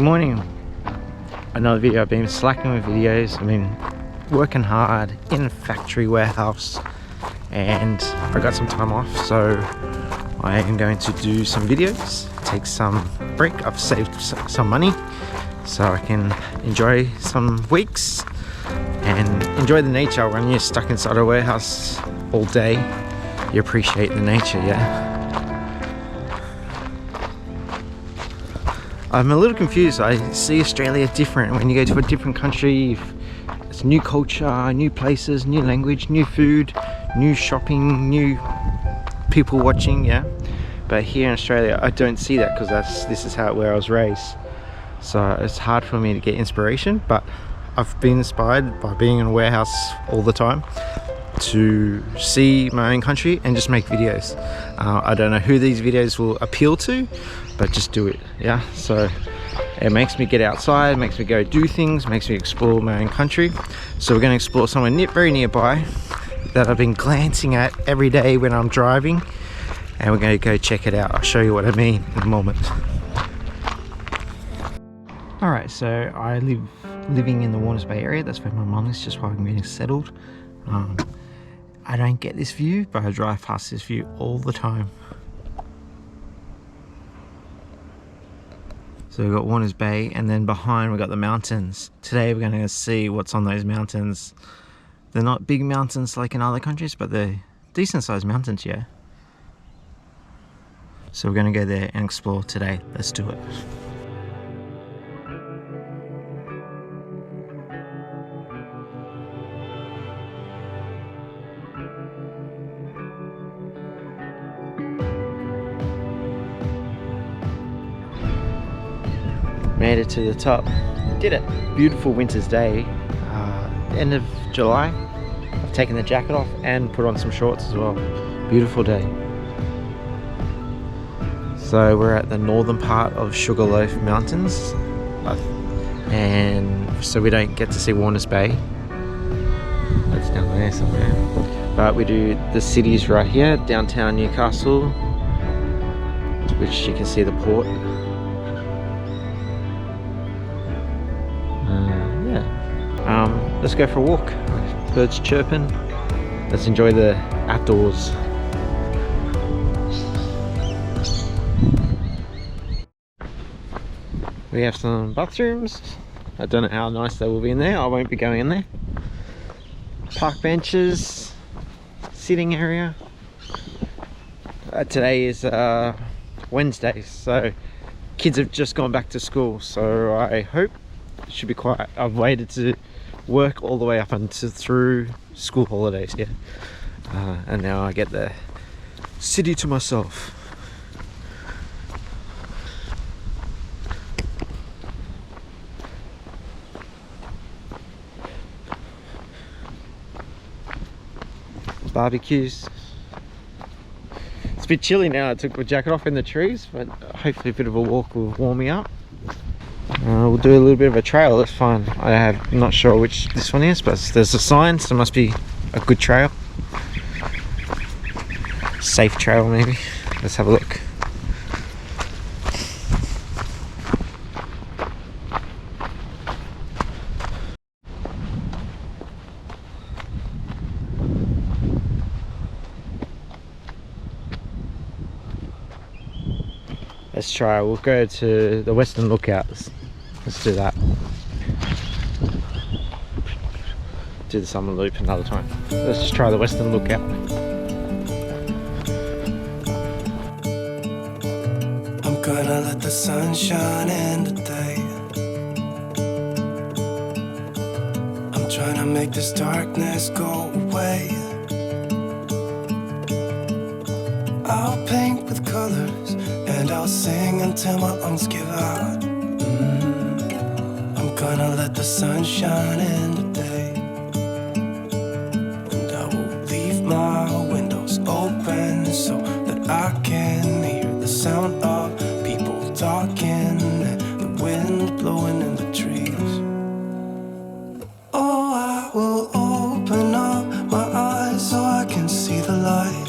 Good morning. Another video. I've been slacking with videos. I've been working hard in a factory warehouse and I got some time off, so I am going to do some videos, take some break. I've saved some money so I can enjoy some weeks and enjoy the nature. When you're stuck inside a warehouse all day, you appreciate the nature, yeah? I'm a little confused. I see Australia different. When you go to a different country, it's new culture, new places, new language, new food, new shopping, new people watching, yeah? But here in Australia, I don't see that because this is where I was raised. So it's hard for me to get inspiration, but I've been inspired by being in a warehouse all the time to see my own country and just make videos. I don't know who these videos will appeal to, but just do it, yeah? So it makes me get outside, makes me go do things, makes me explore my own country. So we're going to explore somewhere very nearby that I've been glancing at every day when I'm driving, and we're going to go check it out. I'll show you what I mean in a moment. Alright, so I living in the Warners Bay area. That's where my mum is, just while I'm getting settled. I don't get this view, but I drive past this view all the time. So we've got Warners Bay, and then behind we've got the mountains. Today we're going to see what's on those mountains. They're not big mountains like in other countries, but they're decent sized mountains, yeah. So we're going to go there and explore today. Let's do it. Made it to the top. Did it. Beautiful winter's day. End of July. I've taken the jacket off and put on some shorts as well. Beautiful day. So we're at the northern part of Sugarloaf Mountains, and so we don't get to see Warners Bay. That's down there somewhere. But we do the cities right here, downtown Newcastle, which you can see the port. Let's go for a walk. Birds chirping. Let's enjoy the outdoors. We have some bathrooms. I don't know how nice they will be in there. I won't be going in there. Park benches, sitting area. Today is Wednesday, so kids have just gone back to school, so I hope it should be quiet. I've waited to work all the way up until through school holidays, yeah, and now I get the city to myself. Barbecues. It's a bit chilly now. I took my jacket off in the trees, but hopefully a bit of a walk will warm me up. We'll do a little bit of a trail. That's fine. I'm not sure which this one is, but there's a sign, so it must be a good trail. Safe trail, maybe. Let's have a look. Let's try. We'll go to the Western Lookout. Let's do that. Do the summer loop another time. Let's just try the Western Lookout. I'm gonna let the sun shine in today. I'm trying to make this darkness go away. I'll paint with colors and I'll sing until my lungs give out. I'm gonna let the sun shine in today, and I will leave my windows open so that I can hear the sound of people talking and the wind blowing in the trees. Oh, I will open up my eyes so I can see the light.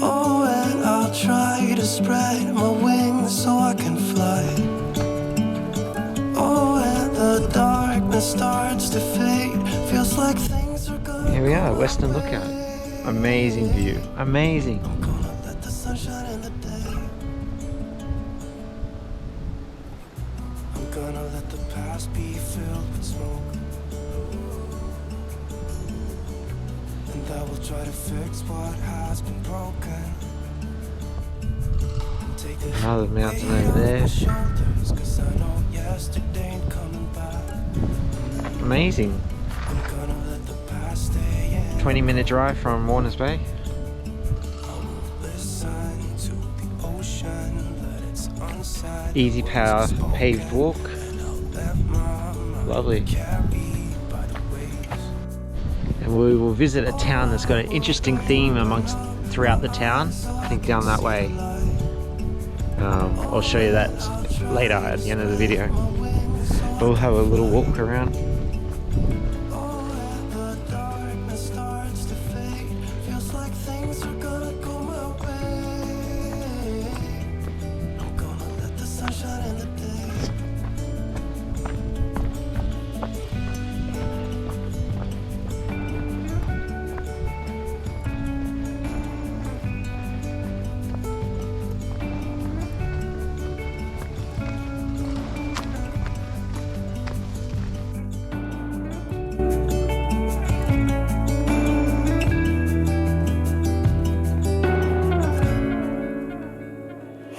Oh, and I'll try to spread my wings so I can fly. Here we are, Western Lookout. Amazing view, amazing. I'm gonna let the sun shine in the day. I'm gonna let the past be filled with smoke, and I will try to fix what has been broken. And take the Another mountain weight over there. off my shoulders, 'cause I know yesterday ain't coming back. Amazing. I'm gonna let the past stay in. 20-minute drive from Warners Bay. I will listen to the ocean, let its unsaid Easy power voice paved spoken, walk. and I'll let my mind Lovely. carry by the waves. And we will visit a town that's got an interesting theme throughout the town. I think down that way. I'll show you that later at the end of the video. We'll have a little walk around. The darkness starts to fade, feels like things are gonna go my way. I'm gonna let the sun shine in the day.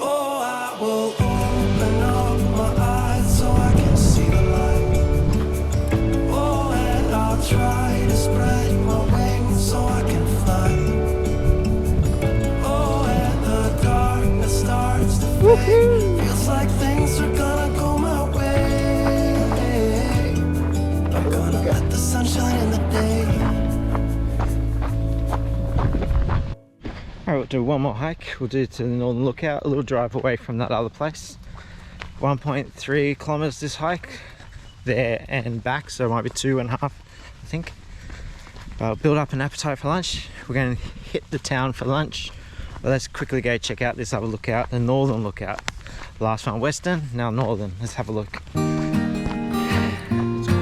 Oh, I will open up my eyes so I can see the light. Oh, and I'll try to spread my wings so I can fly. Oh, and the darkness starts to fade. Feels like things are gonna go my way. I'm gonna let the sun shine in the day. Alright, we'll do one more hike. We'll do to the Northern Lookout, a little drive away from that other place. 1.3 kilometers this hike, there and back, so it might be 2.5, I think. Build up an appetite for lunch. We're going to hit the town for lunch. But let's quickly go check out this other lookout, the Northern Lookout. Last one Western, now Northern. Let's have a look. It's cool.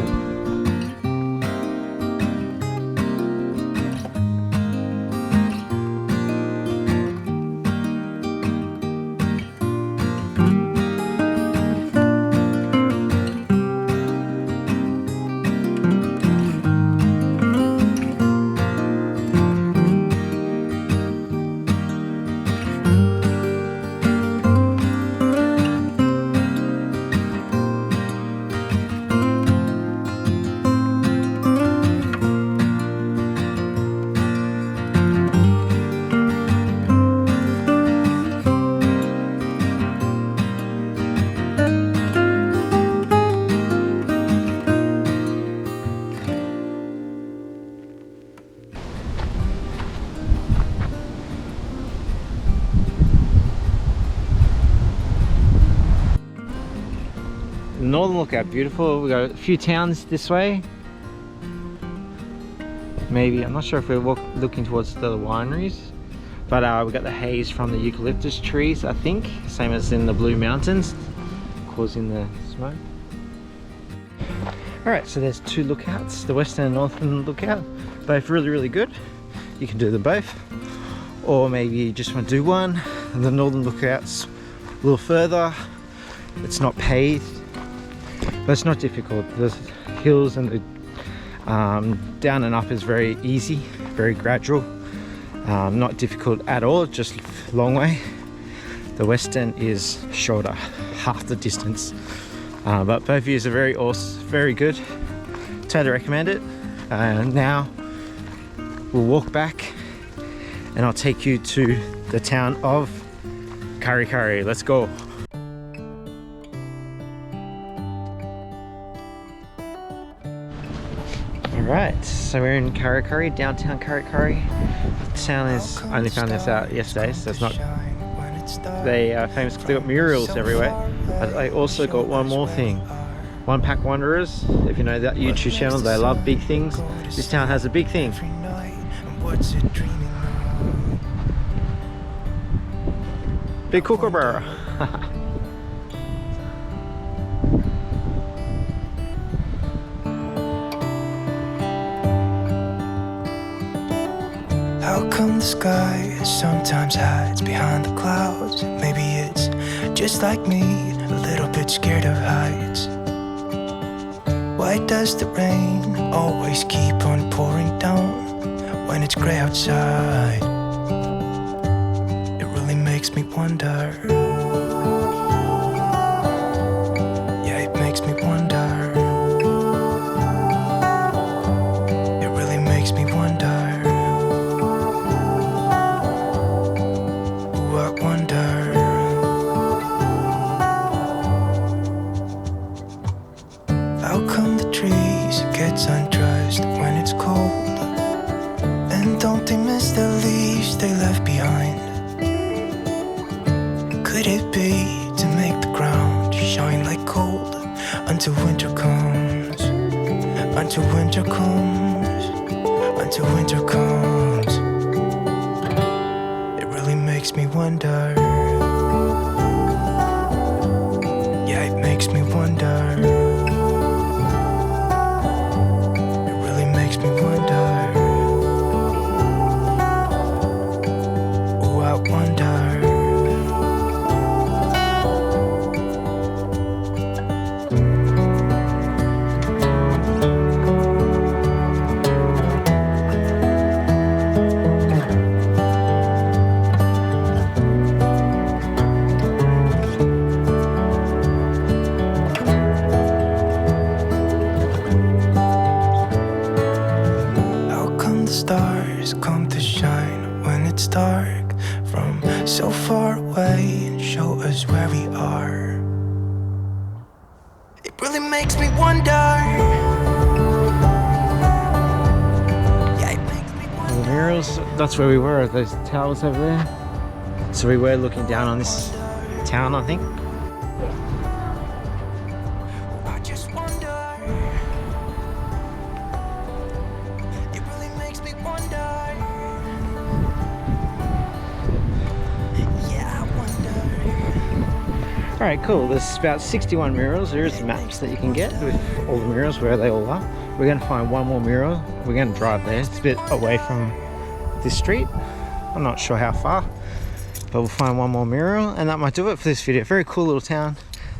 Northern Lookout, beautiful. We got a few towns this way. Maybe, I'm not sure if we're looking towards the wineries, but we got the haze from the eucalyptus trees, I think, same as in the Blue Mountains, causing the smoke. Alright, so there's two lookouts, the Western and Northern Lookout, both really good. You can do them both, or maybe you just want to do one, and the Northern Lookout's a little further. It's not paved, but it's not difficult. The hills and the down and up is very easy, very gradual, not difficult at all, just long way. The Western is shorter, half the distance, but both views are very awesome, very good. Totally recommend it. Now we'll walk back and I'll take you to the town of Kurri Kurri. Let's go. Alright, so we're in Kurri Kurri, downtown Kurri Kurri. The town is, I only found this out yesterday, so it's not, they are famous because they've got murals everywhere. But I also got one more thing. One Pack Wanderers, if you know that YouTube channel, they love big things. This town has a big thing. Big kookaburra. come the sky sometimes hides behind the clouds? Maybe it's just like me, a little bit scared of heights. Why does the rain always keep on pouring down when it's grey outside? It really makes me wonder. Yeah, it makes me wonder. It really makes me wonder. Ooh, I wonder. How come the trees gets undressed when it's cold? And don't they miss the leaves they left behind? Could it be to make the ground shine like gold until winter comes? Until winter comes, until winter comes. It really makes me wonder. Yeah, it makes me wonder. Stars come to shine when it's dark from so far away and show us where we are. It really makes me wonder. Yeah, it makes me wonder. The murals, that's where we were, those towers over there. So we were looking down on this town, I think. I just wonder. It really makes me wonder. Yeah, I wonder. Alright, cool. There's about 61 murals. There's maps that you can get with all the murals, where they all are. We're going to find one more mural. We're going to drive there. It's a bit away from this street. I'm not sure how far, but we'll find one more mural, and that might do it for this video. Very cool little town.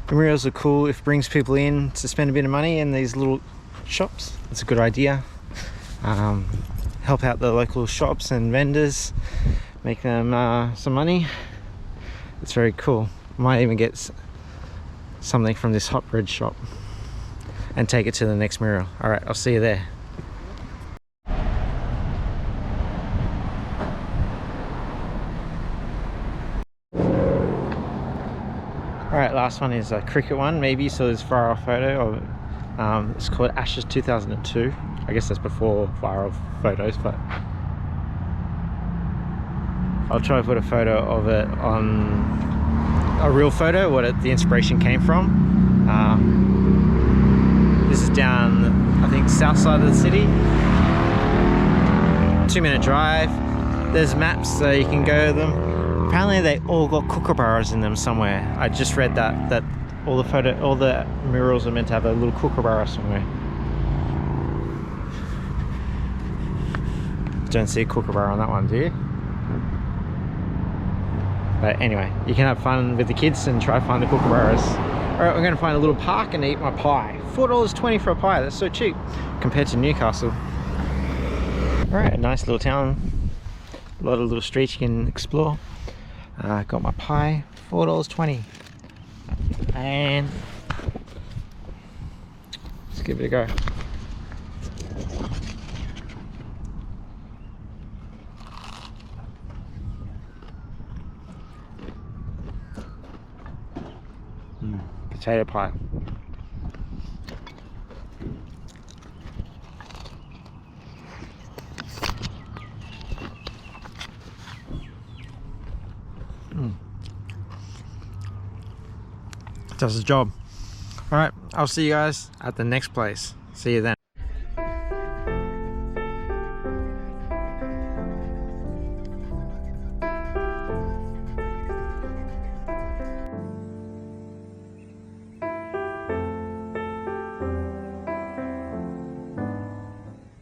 The murals are cool. It brings people in to spend a bit of money in these little shops. It's a good idea. Help out the local shops and vendors, make them some money. It's very cool. Might even get something from this hot bread shop and take it to the next mural. All right, I'll see you there. All right, last one is a cricket one, maybe. So there's far off photo of it's called Ashes 2002. I guess that's before far off photos, but I'll try to put a photo of it on a real photo, what the inspiration came from. This is down, I think, south side of the city. 2-minute drive. There's maps, so you can go to them. Apparently they all got kookaburras in them somewhere. I just read that all the murals are meant to have a little kookaburra somewhere. Don't see a kookaburra on that one, do you? But anyway, you can have fun with the kids and try to find the kookaburras. Alright, we're going to find a little park and eat my pie. $4.20 for a pie, that's so cheap compared to Newcastle. Alright, a nice little town. A lot of little streets you can explore. Got my pie, $4.20. And let's give it a go. Potato pie. Does the job. All right, I'll see you guys at the next place. See you then.